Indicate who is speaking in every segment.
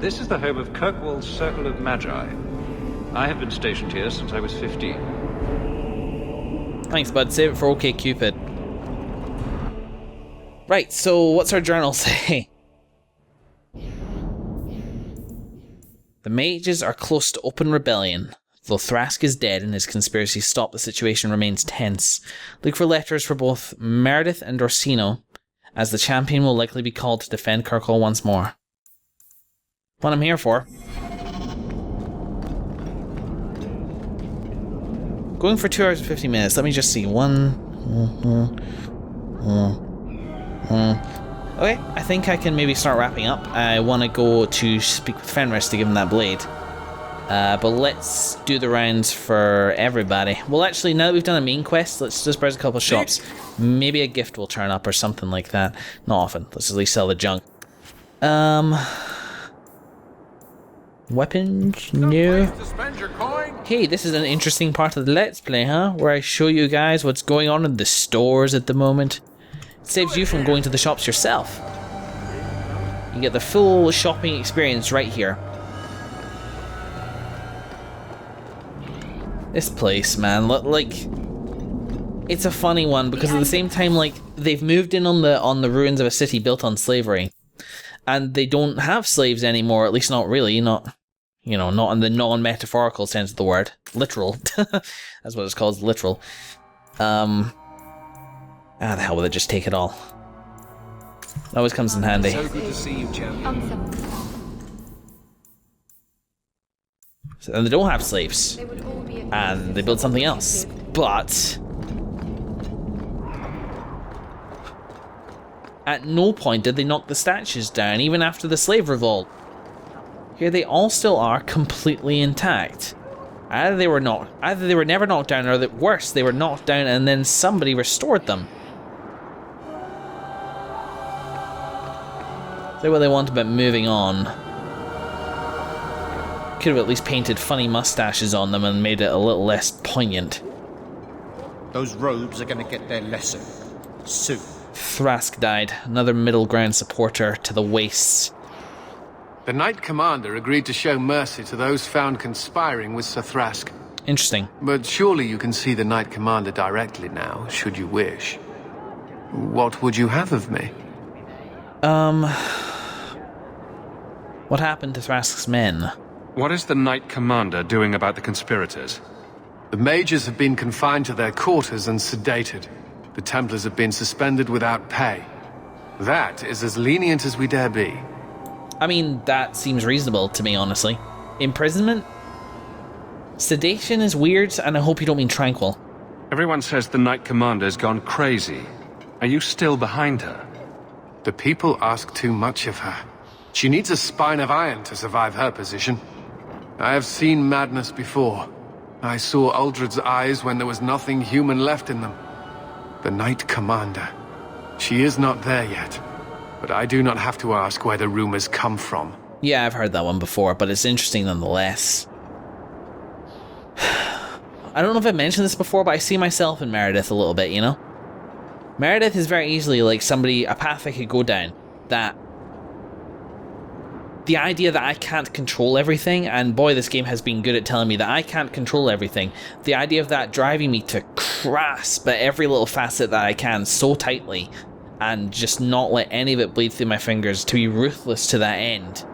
Speaker 1: This is the home of Kirkwall's Circle of Magi. I have been stationed here since I was 15.
Speaker 2: Thanks, bud. Save it for OK Cupid. Right, so what's our journal say? The mages are close to open rebellion. Though Thrask is dead and his conspiracy stopped, the situation remains tense. Look for letters for both Meredith and Orsino, as the champion will likely be called to defend Kirkwall once more. What I'm here for. Going for 2 hours and 50 minutes. Let me just see. Okay, I think I can maybe start wrapping up. I want to go to speak with Fenris to give him that blade. But let's do the rounds for everybody. Well, actually, now that we've done a main quest, let's just browse a couple of shops. Maybe a gift will turn up or something like that. Not often. Let's at least sell the junk. Weapons? No. Hey, this is an interesting part of the Let's Play, huh? Where I show you guys what's going on in the stores at the moment. It saves you from going to the shops yourself. You get the full shopping experience right here. This place, man, like, it's a funny one because at the same time, like, they've moved in on the ruins of a city built on slavery, and they don't have slaves anymore. At least not really, not in the non-metaphorical sense of the word, literal. That's what it's called, literal. The hell with it, just take it all. It always comes in handy.
Speaker 3: So good to see you, champion.
Speaker 2: And they don't have slaves. And they build something else. But at no point did they knock the statues down, even after the slave revolt. Here they all still are, completely intact. Either they were never knocked down, or worse, they were knocked down and then somebody restored them. Say what they want about moving on. Could have at least painted funny mustaches on them and made it a little less poignant.
Speaker 3: Those robes are going to get their lesson soon.
Speaker 2: Thrask died, another middle ground supporter to the wastes.
Speaker 4: The Knight Commander agreed to show mercy to those found conspiring with Sir Thrask.
Speaker 2: Interesting.
Speaker 4: But surely you can see the Knight Commander directly now, should you wish. What would you have of me?
Speaker 2: What happened to Thrask's men?
Speaker 5: What is the Knight Commander doing about the conspirators?
Speaker 4: The mages have been confined to their quarters and sedated. The Templars have been suspended without pay. That is as lenient as we dare be.
Speaker 2: I mean, that seems reasonable to me, honestly. Imprisonment? Sedation is weird, and I hope you don't mean tranquil.
Speaker 5: Everyone says the Knight Commander's gone crazy. Are you still behind her?
Speaker 4: The people ask too much of her. She needs a spine of iron to survive her position. I have seen madness before. I saw Uldred's eyes when there was nothing human left in them. The Knight Commander. She is not there yet. But I do not have to ask where the rumors come from.
Speaker 2: Yeah, I've heard that one before, but it's interesting nonetheless. I don't know if I mentioned this before, but I see myself in Meredith a little bit, you know? Meredith is very easily like a path I could go down. That the idea that I can't control everything, and boy, this game has been good at telling me that I can't control everything. The idea of that driving me to grasp at every little facet that I can so tightly, and just not let any of it bleed through my fingers, to be ruthless to that end.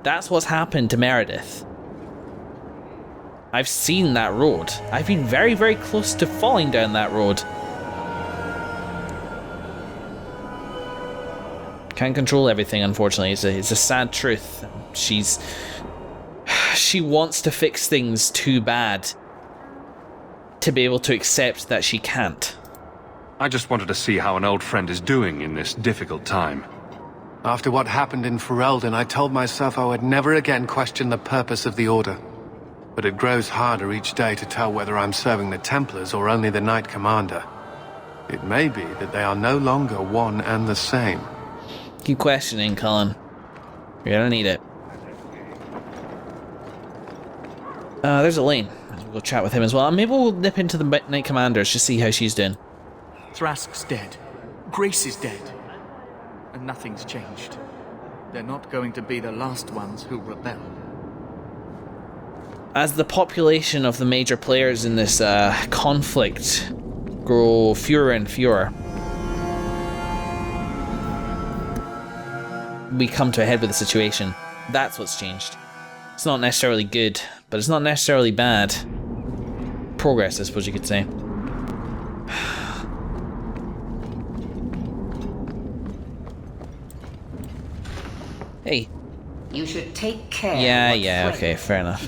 Speaker 2: That's what's happened to Meredith. I've seen that road. I've been very, very close to falling down that road. Can't control everything, unfortunately. It's a sad truth. She wants to fix things too bad to be able to accept that she can't.
Speaker 5: I just wanted to see how an old friend is doing in this difficult time.
Speaker 4: After what happened in Ferelden, I told myself I would never again question the purpose of the Order. But it grows harder each day to tell whether I'm serving the Templars or only the Knight Commander. It may be that they are no longer one and the same.
Speaker 2: Keep questioning, Cullen. You're gonna need it. There's Elaine. We'll go chat with him as well. Maybe we'll nip into the Knight Commanders to see how she's doing.
Speaker 6: Thrask's dead. Grace is dead. And nothing's changed. They're not going to be the last ones who rebel.
Speaker 2: As the population of the major players in this conflict grow fewer and fewer, we come to a head with the situation. That's what's changed. It's not necessarily good, but it's not necessarily bad. Progress, I suppose you could say. Hey.
Speaker 7: You should take care.
Speaker 2: Yeah, okay, fair enough.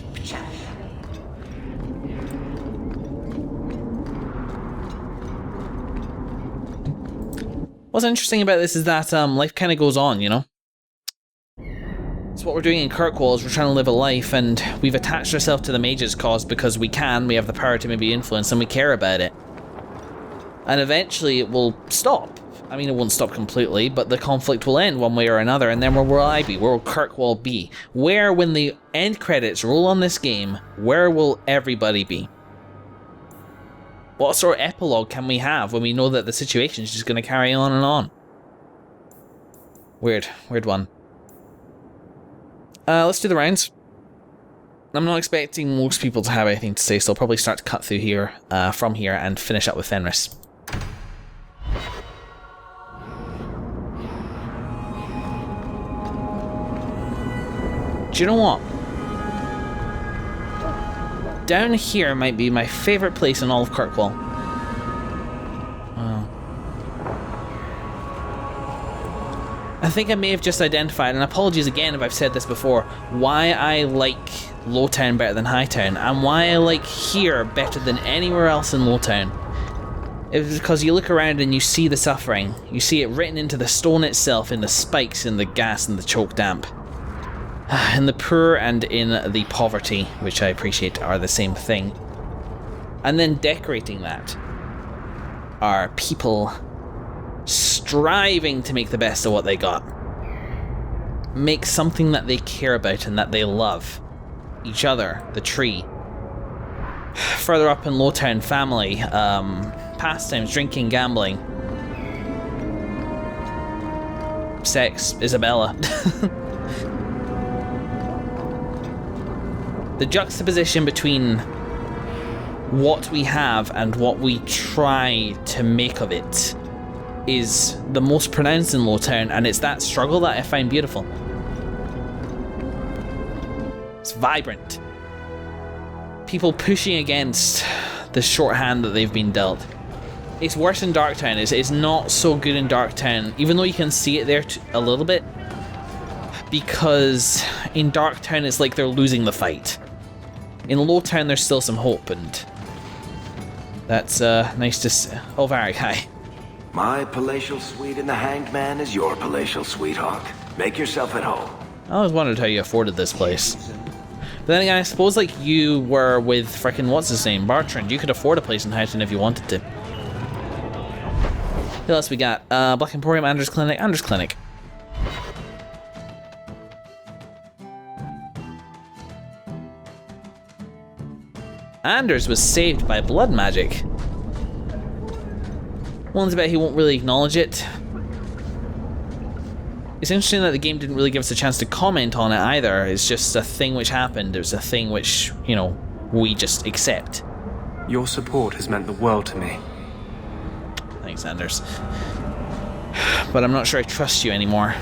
Speaker 2: What's interesting about this is that life kind of goes on, you know? So what we're doing in Kirkwall is we're trying to live a life, and we've attached ourselves to the mage's cause because we have the power to maybe influence, and we care about it. And eventually it will stop. I mean, it won't stop completely, but the conflict will end one way or another, and then where will I be? Where will Kirkwall be? Where, when the end credits roll on this game, where will everybody be? What sort of epilogue can we have when we know that the situation is just going to carry on and on? Weird one. Let's do the rounds. I'm not expecting most people to have anything to say, so I'll probably start to cut through here, from here, and finish up with Fenris. Do you know what? Down here might be my favourite place in all of Kirkwall. Wow. I think I may have just identified, and apologies again if I've said this before, why I like Lawton better than Hightown, and why I like here better than anywhere else in Lawton. It's because you look around and you see the suffering. You see it written into the stone itself, in the spikes, in the gas, and the choke damp. In the poor and in the poverty, which I appreciate are the same thing. And then decorating that are people striving to make the best of what they got. Make something that they care about and that they love. Each other, the tree. Further up in Lawtown, family, pastimes, drinking, gambling. Sex, Isabella. The juxtaposition between what we have and what we try to make of it is the most pronounced in Lawtown, and it's that struggle that I find beautiful. It's vibrant. People pushing against the shorthand that they've been dealt. It's worse in Darktown. It's not so good in Darktown, even though you can see it there a little bit, because in Darktown it's like they're losing the fight. In Lawtown there's still some hope, and that's nice to see. Oh, Varric, hi.
Speaker 8: My palatial suite in the Hanged Man is your palatial suite, Hawke. Make yourself at home.
Speaker 2: I always wondered how you afforded this place. But then again, I suppose like you were with frickin' what's his name, Bertrand. You could afford a place in Hightown if you wanted to. Who else we got? Black Emporium, Anders Clinic. Anders was saved by blood magic. One's about he won't really acknowledge it. It's interesting that the game didn't really give us a chance to comment on it either. It's just a thing which happened. It was a thing which, you know, we just accept.
Speaker 4: Your support has meant the world to me.
Speaker 2: Thanks, Anders. But I'm not sure I trust you anymore.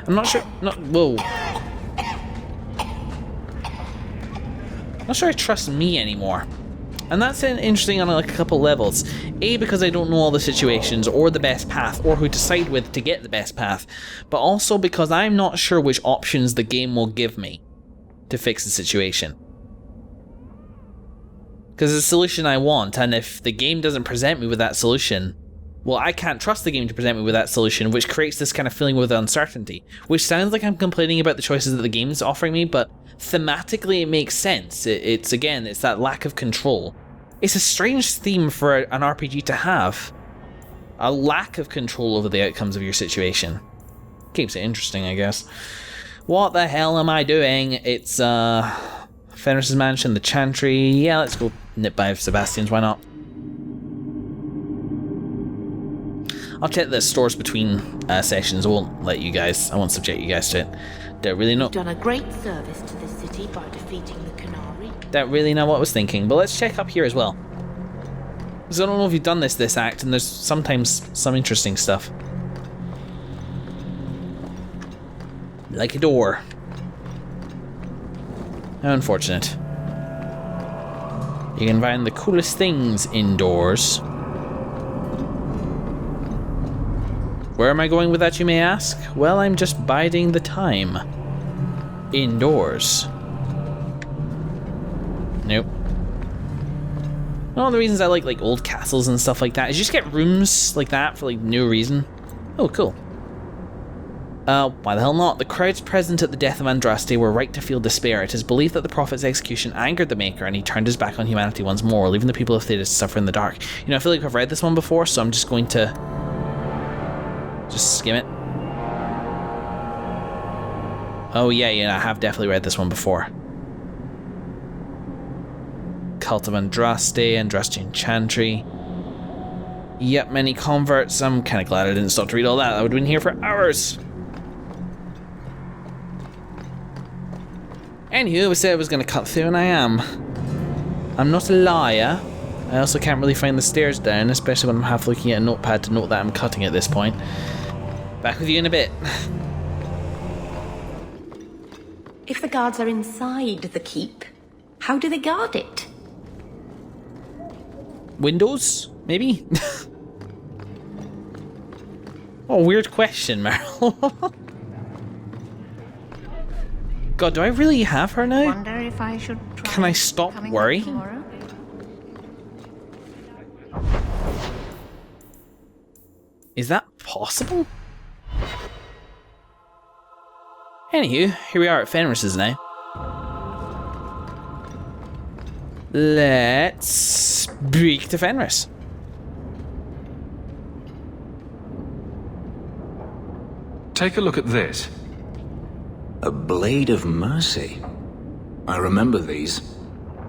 Speaker 2: I'm not sure. Whoa. I'm not sure I trust me anymore. And that's interesting on like a couple levels. A, because I don't know all the situations or the best path or who to side with to get the best path. But also because I'm not sure which options the game will give me to fix the situation. Because it's a solution I want, and if the game doesn't present me with that solution, well, I can't trust the game to present me with that solution, which creates this kind of feeling with uncertainty. Which sounds like I'm complaining about the choices that the game's offering me, but thematically it makes sense. It's that lack of control. It's a strange theme for an RPG to have. A lack of control over the outcomes of your situation. Keeps it interesting, I guess. What the hell am I doing? It's, Fenris' mansion, the Chantry. Yeah, let's go nip by Sebastian's, why not? I'll check the stores between sessions. I won't subject you guys to it. Don't really know.
Speaker 9: You've done a great service to the city by defeating the Canary.
Speaker 2: Don't really know what I was thinking, but let's check up here as well. Because I don't know if you've done this act, and there's sometimes some interesting stuff. Like a door. How unfortunate. You can find the coolest things indoors. Where am I going with that, you may ask? Well, I'm just biding the time. Indoors. Nope. One of the reasons I like old castles and stuff like that is you just get rooms like that for no reason. Oh, cool. Why the hell not? The crowds present at the death of Andraste were right to feel despair. It is believed that the Prophet's execution angered the Maker and he turned his back on humanity once more, leaving the people of Thedas to suffer in the dark. You know, I feel like I've read this one before, so I'm just going to just skim it. Oh yeah, I have definitely read this one before. Cult of Andraste, Andrastian Chantry. Yep, many converts. I'm kind of glad I didn't stop to read all that. I would have been here for hours. Anywho, I said I was going to cut through, and I am. I'm not a liar. I also can't really find the stairs down, especially when I'm half looking at a notepad to note that I'm cutting at this point. Back with you in a bit.
Speaker 9: If the guards are inside the keep, how do they guard it?
Speaker 2: Windows? Maybe? Oh, weird question, Meryl. God, do I really have her now?
Speaker 9: Wonder if I should try.
Speaker 2: Can I stop worrying?
Speaker 9: Tomorrow?
Speaker 2: Is that possible? Anywho, here we are at Fenris's now. Let's speak to Fenris.
Speaker 5: Take a look at this.
Speaker 8: A blade of mercy. I remember these.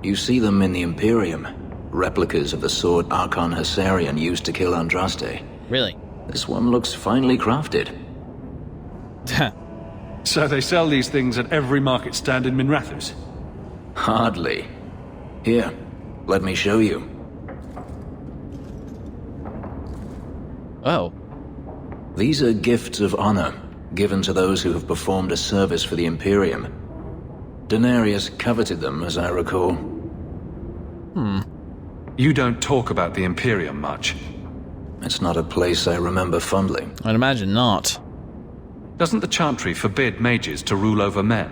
Speaker 8: You see them in the Imperium. Replicas of the sword Archon Hessarian used to kill Andraste.
Speaker 2: Really?
Speaker 8: This one looks finely crafted.
Speaker 5: So they sell these things at every market stand in Minrathous?
Speaker 8: Hardly. Here, let me show you.
Speaker 2: Oh.
Speaker 8: These are gifts of honor, given to those who have performed a service for the Imperium. Denarius coveted them, as I recall.
Speaker 5: You don't talk about the Imperium much.
Speaker 8: It's not a place I remember fondly.
Speaker 2: I'd imagine not.
Speaker 5: Doesn't the Chantry forbid mages to rule over men?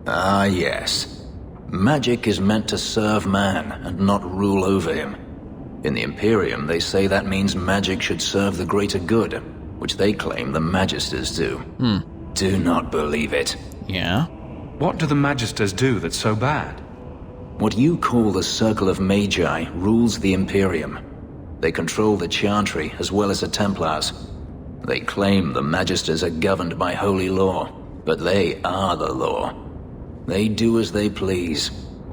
Speaker 8: Ah, yes. Magic is meant to serve man and not rule over him. In the Imperium, they say that means magic should serve the greater good, which they claim the Magisters do. Do not believe it.
Speaker 2: Yeah?
Speaker 5: What do the Magisters do that's so bad?
Speaker 8: What you call the Circle of Magi rules the Imperium. They control the Chantry as well as the Templars. They claim the Magisters are governed by holy law, but they are the law. They do as they please.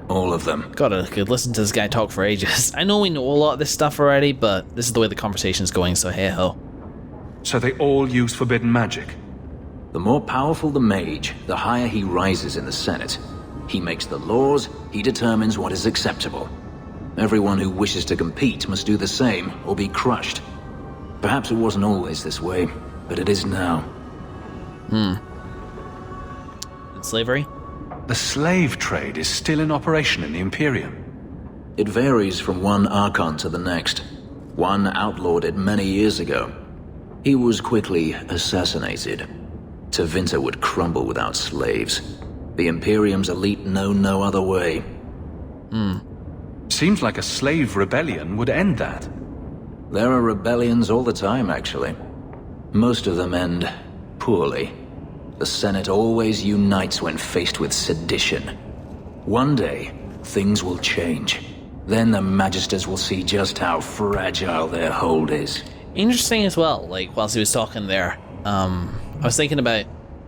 Speaker 8: All of them.
Speaker 2: God, I could listen to this guy talk for ages. I know we know a lot of this stuff already, but this is the way the conversation's going, so hey ho.
Speaker 5: So they all use forbidden magic?
Speaker 8: The more powerful the mage, the higher he rises in the Senate. He makes the laws, he determines what is acceptable. Everyone who wishes to compete must do the same, or be crushed. Perhaps it wasn't always this way, but it is now.
Speaker 2: And slavery?
Speaker 5: The slave trade is still in operation in the Imperium.
Speaker 8: It varies from one Archon to the next. One outlawed it many years ago. He was quickly assassinated. Tevinter would crumble without slaves. The Imperium's elite know no other way.
Speaker 5: Seems like a slave rebellion would end that.
Speaker 8: There are rebellions all the time, actually. Most of them end poorly. The Senate always unites when faced with sedition. One day, things will change. Then the Magisters will see just how fragile their hold is.
Speaker 2: Interesting as well, like, whilst he was talking there, I was thinking about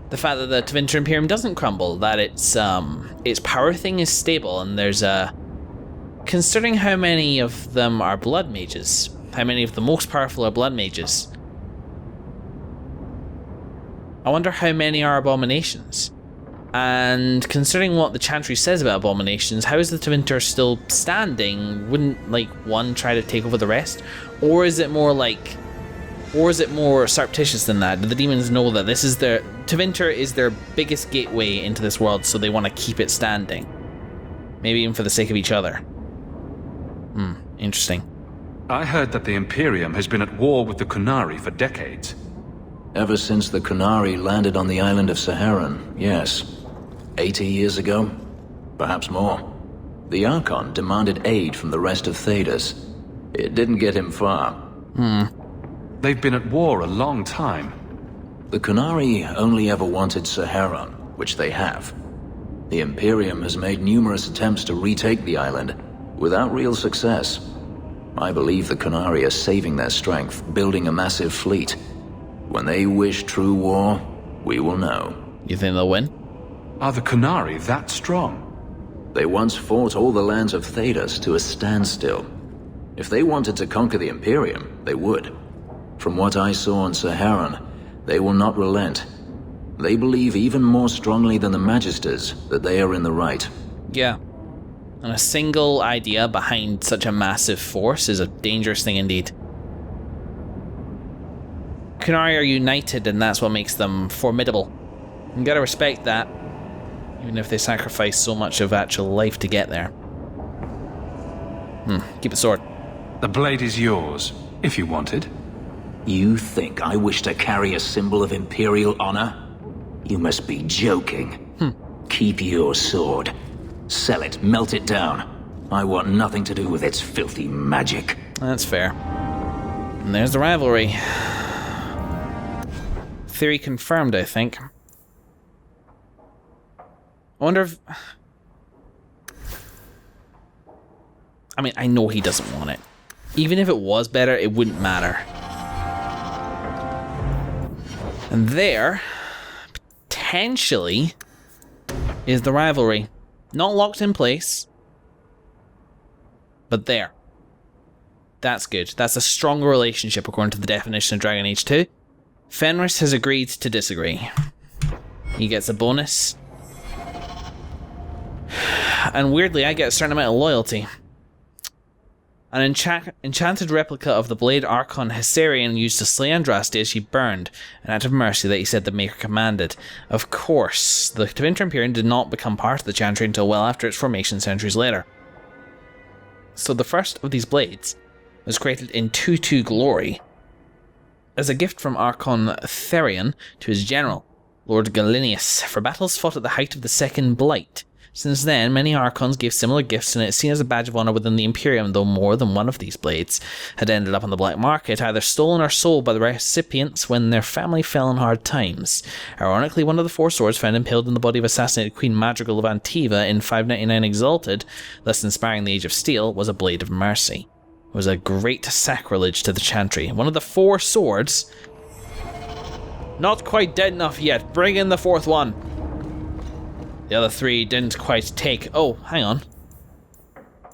Speaker 2: the fact that the Tevinter Imperium doesn't crumble, that its power thing is stable, and there's considering how many of them are blood mages, How many of the most powerful are blood mages? I wonder how many are abominations. And considering what the Chantry says about abominations, how is the Tevinter still standing? Wouldn't, like, one try to take over the rest? Or is it more surreptitious than that? Do the demons know that this is Tevinter is their biggest gateway into this world, so they want to keep it standing? Maybe even for the sake of each other. Interesting.
Speaker 5: I heard that the Imperium has been at war with the Qunari for decades.
Speaker 8: Ever since the Qunari landed on the island of Saharan, yes. 80 years ago? Perhaps more. The Archon demanded aid from the rest of Thedas. It didn't get him far.
Speaker 5: They've been at war a long time.
Speaker 8: The Qunari only ever wanted Saharan, which they have. The Imperium has made numerous attempts to retake the island, without real success. I believe the Qunari are saving their strength, building a massive fleet. When they wish true war, we will know.
Speaker 2: You think they'll win?
Speaker 5: Are the Qunari that strong?
Speaker 8: They once fought all the lands of Thedas to a standstill. If they wanted to conquer the Imperium, they would. From what I saw on Saharan, they will not relent. They believe even more strongly than the Magisters that they are in the right.
Speaker 2: Yeah. And a single idea behind such a massive force is a dangerous thing indeed. Qunari are united, and that's what makes them formidable. You gotta respect that, even if they sacrifice so much of actual life to get there. Keep the sword.
Speaker 5: The blade is yours, if you want it.
Speaker 8: You think I wish to carry a symbol of Imperial honor? You must be joking. Keep your sword. Sell it, melt it down. I want nothing to do with its filthy magic.
Speaker 2: That's fair. And there's the rivalry. Theory confirmed, I think. I wonder if... I mean, I know he doesn't want it. Even if it was better, it wouldn't matter. And there, potentially, is the rivalry. Not locked in place, but there. That's good. That's a stronger relationship according to the definition of Dragon Age 2. Fenris has agreed to disagree. He gets a bonus. And weirdly, I get a certain amount of loyalty. An enchanted replica of the blade Archon Hessarian used to slay Andraste as she burned, an act of mercy that he said the Maker commanded. Of course, the Tevinter Imperium did not become part of the Chantry until well after its formation centuries later. So the first of these blades was created in 2-2 glory as a gift from Archon Therion to his general, Lord Galinius, for battles fought at the height of the Second Blight. Since then, many Archons gave similar gifts, and it's seen as a badge of honour within the Imperium, though more than one of these blades had ended up on the black market, either stolen or sold by the recipients when their family fell in hard times. Ironically, one of the 4 swords found impaled in the body of assassinated Queen Madrigal of Antiva in 599 Exalted, thus inspiring the Age of Steel, was a blade of mercy. It was a great sacrilege to the Chantry. One of the 4 swords... Not quite dead enough yet. Bring in the 4th one. The other 3 didn't quite take... Oh, hang on.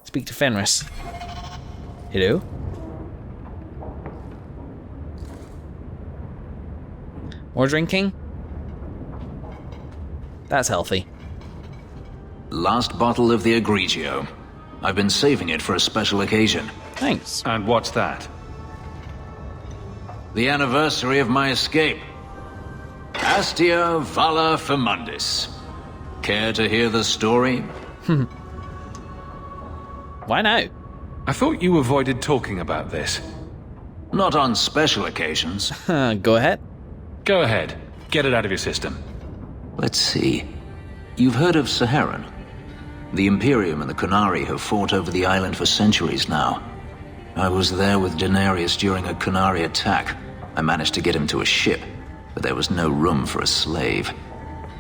Speaker 2: Speak to Fenris. Hello? More drinking? That's healthy.
Speaker 8: Last bottle of the Egregio. I've been saving it for a special occasion.
Speaker 2: Thanks.
Speaker 5: And what's that?
Speaker 8: The anniversary of my escape. Astia Vala Femundis. Care to hear the story?
Speaker 2: Why now?
Speaker 5: I thought you avoided talking about this.
Speaker 8: Not on special occasions.
Speaker 2: Go ahead.
Speaker 5: Go ahead. Get it out of your system.
Speaker 8: Let's see. You've heard of Saharan? The Imperium and the Qunari have fought over the island for centuries now. I was there with Daenerys during a Qunari attack. I managed to get him to a ship, but there was no room for a slave.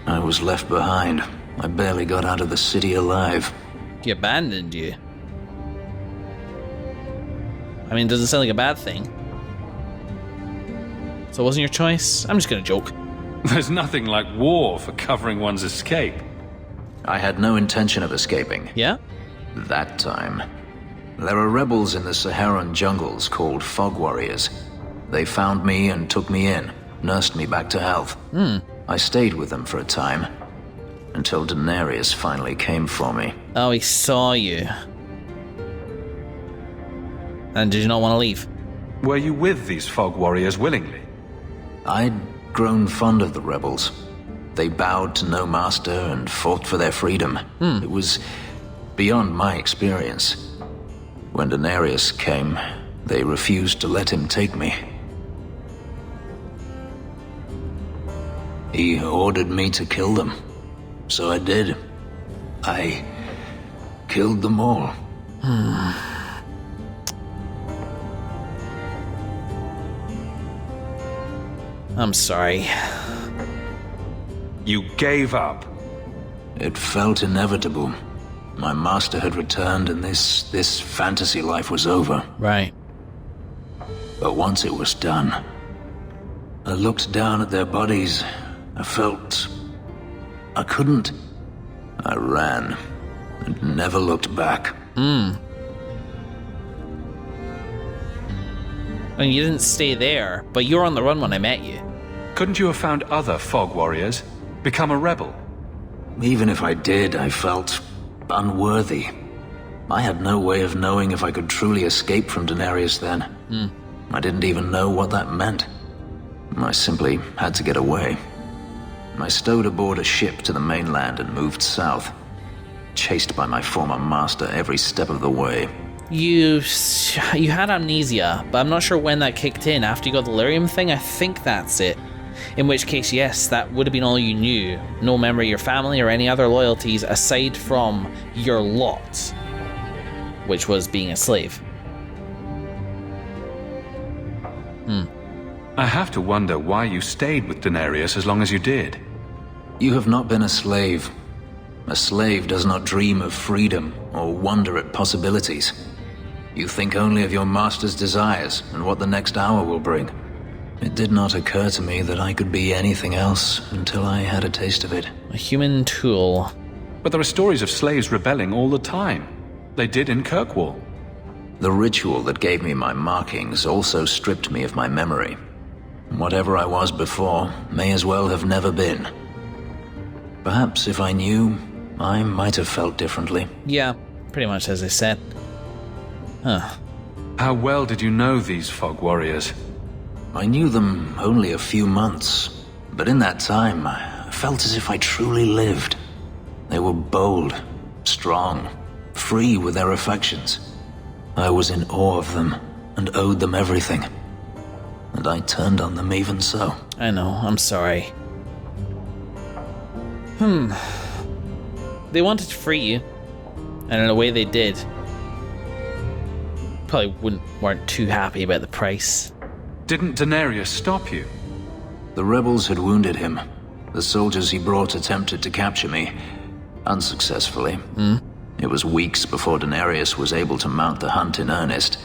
Speaker 8: I was left behind. I barely got out of the city alive.
Speaker 2: He abandoned you. I mean, it doesn't sound like a bad thing. So it wasn't your choice? I'm just gonna joke.
Speaker 5: There's nothing like war for covering one's escape.
Speaker 8: I had no intention of escaping.
Speaker 2: Yeah?
Speaker 8: That time. There are rebels in the Saharan jungles called Fog Warriors. They found me and took me in, nursed me back to health. I stayed with them for a time, until Daenerys finally came for me.
Speaker 2: Oh, he saw you. And did you not want to leave?
Speaker 5: Were you with these Fog Warriors willingly?
Speaker 8: I'd grown fond of the rebels. They bowed to no master and fought for their freedom. It was beyond my experience. When Daenerys came, they refused to let him take me. He ordered me to kill them. So I did. I killed them all.
Speaker 2: I'm sorry.
Speaker 5: You gave up.
Speaker 8: It felt inevitable. My master had returned and this fantasy life was over.
Speaker 2: Right.
Speaker 8: But once it was done, I looked down at their bodies. I felt I couldn't. I ran and never looked back.
Speaker 2: And you didn't stay there, but you were on the run when I met you.
Speaker 5: Couldn't you have found other Fog Warriors? Become a rebel?
Speaker 8: Even if I did, I felt unworthy. I had no way of knowing if I could truly escape from Daenerys then. I didn't even know what that meant. I simply had to get away. I stowed aboard a ship to the mainland and moved south, chased by my former master every step of the way.
Speaker 2: You had amnesia, but I'm not sure when that kicked in. After you got the lyrium thing, I think that's it. In which case, yes, that would have been all you knew. No memory of your family or any other loyalties aside from your lot, which was being a slave.
Speaker 5: I have to wonder why you stayed with Daenerys as long as you did.
Speaker 8: You have not been a slave. A slave does not dream of freedom or wonder at possibilities. You think only of your master's desires and what the next hour will bring. It did not occur to me that I could be anything else until I had a taste of it.
Speaker 2: A human tool.
Speaker 5: But there are stories of slaves rebelling all the time. They did in Kirkwall.
Speaker 8: The ritual that gave me my markings also stripped me of my memory. Whatever I was before may as well have never been. Perhaps if I knew, I might have felt differently.
Speaker 2: Yeah, pretty much as I said.
Speaker 5: How well did you know these Fog Warriors?
Speaker 8: I knew them only a few months, but in that time, I felt as if I truly lived. They were bold, strong, free with their affections. I was in awe of them and owed them everything. And I turned on them even so.
Speaker 2: I know, I'm sorry. They wanted to free you, and in a way they did. Probably weren't too happy about the price.
Speaker 5: Didn't Daenerys stop you?
Speaker 8: The rebels had wounded him. The soldiers he brought attempted to capture me, unsuccessfully. It was weeks before Daenerys was able to mount the hunt in earnest,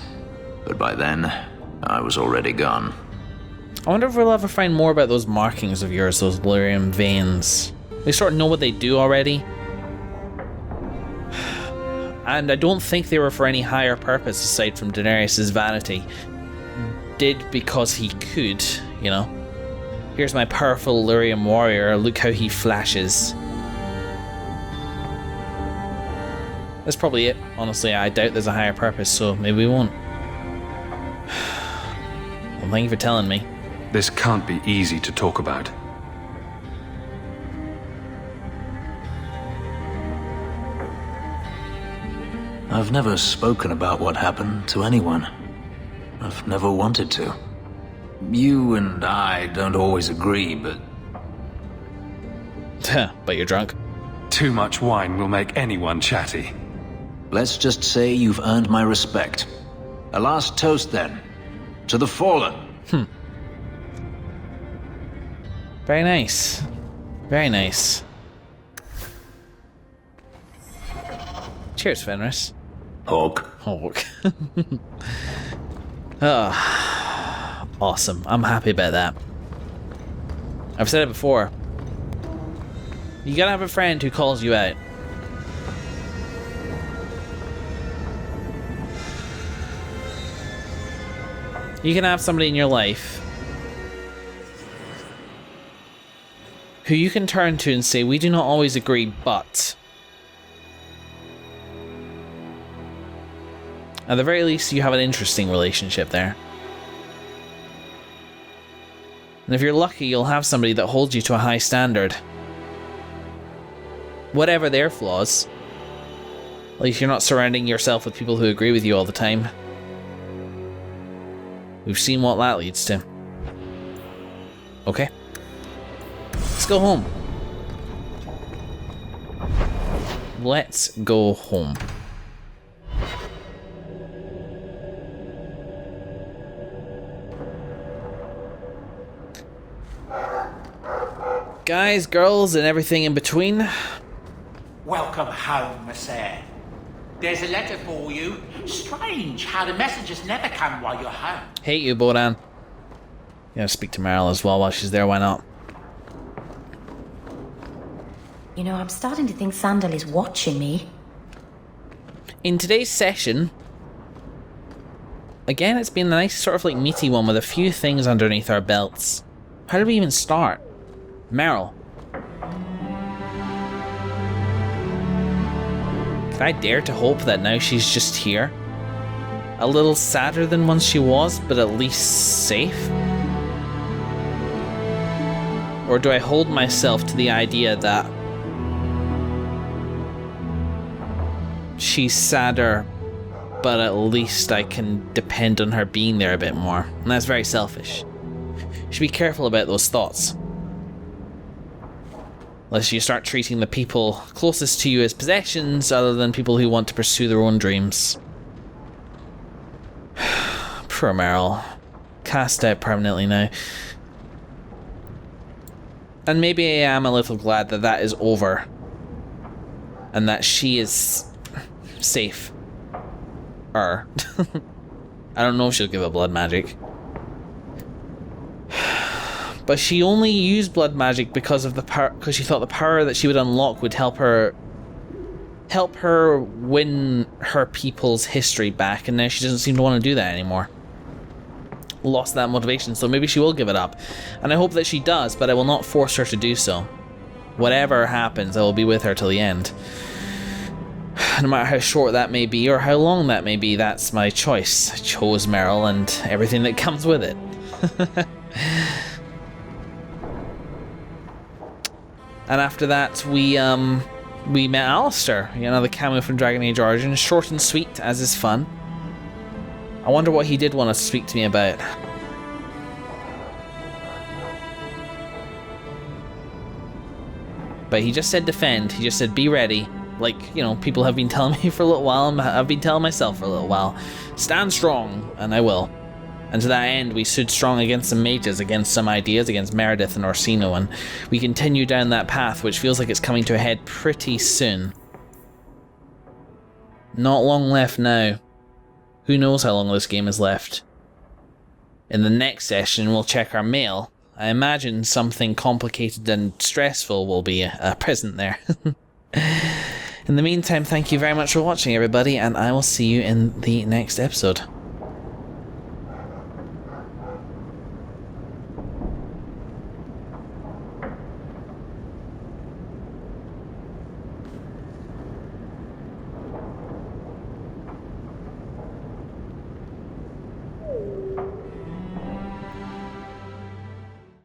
Speaker 8: but by then, I was already gone.
Speaker 2: I wonder if we'll ever find more about those markings of yours, those lyrium veins. We sort of know what they do already. And I don't think they were for any higher purpose aside from Daenerys' vanity. Did because he could, you know. Here's my powerful lyrium warrior, look how he flashes. That's probably it. Honestly, I doubt there's a higher purpose, so maybe we won't. Well, thank you for telling me.
Speaker 5: This can't be easy to talk about.
Speaker 8: I've never spoken about what happened to anyone. I've never wanted to. You and I don't always agree, but...
Speaker 2: But you're drunk.
Speaker 5: Too much wine will make anyone chatty.
Speaker 8: Let's just say you've earned my respect. A last toast, then. To the fallen.
Speaker 2: Very nice. Very nice. Cheers, Fenris.
Speaker 8: Hawke.
Speaker 2: Hawke. Awesome. I'm happy about that. I've said it before. You gotta have a friend who calls you out. You can have somebody in your life who you can turn to and say, we do not always agree, but... At the very least, you have an interesting relationship there. And if you're lucky, you'll have somebody that holds you to a high standard. Whatever their flaws. At least you're not surrounding yourself with people who agree with you all the time. We've seen what that leads to. Okay. Let's go home. Let's go home. Guys, girls, and everything in between.
Speaker 10: Welcome home, sir. There's a letter for you. Strange how the messages never come while you're home.
Speaker 2: Hate you, Bodan. Yeah, speak to Meryl as well while she's there, why not?
Speaker 9: You know, I'm starting to think Sandal is watching me.
Speaker 2: In today's session, again, it's been a nice sort of like meaty one with a few things underneath our belts. How did we even start? Meryl. Can I dare to hope that now she's just here? A little sadder than once she was, but at least safe? Or do I hold myself to the idea that she's sadder, but at least I can depend on her being there a bit more? And that's very selfish. You should be careful about those thoughts. Unless you start treating the people closest to you as possessions other than people who want to pursue their own dreams. Poor Meryl. Cast out permanently now. And maybe I am a little glad that that is over. And that she is safe. I don't know if she'll give up blood magic. But she only used blood magic because of the power, because she thought the power that she would unlock would help her win her people's history back, and now she doesn't seem to want to do that anymore. Lost that motivation, so maybe she will give it up. And I hope that she does, but I will not force her to do so. Whatever happens, I will be with her till the end. No matter how short that may be, or how long that may be, that's my choice. I chose Meryl and everything that comes with it. And after that, we met Alistair, you know, the cameo from Dragon Age Origins, short and sweet, as is fun. I wonder what he did want to speak to me about. But he just said defend, he just said be ready. Like, you know, people have been telling me for a little while, and I've been telling myself for a little while. Stand strong, and I will. And to that end, we stood strong against some mages, against some ideas, against Meredith and Orsino, and we continue down that path, which feels like it's coming to a head pretty soon. Not long left now. Who knows how long this game is left? In the next session, we'll check our mail. I imagine something complicated and stressful will be present there. In the meantime, thank you very much for watching, everybody, and I will see you in the next episode.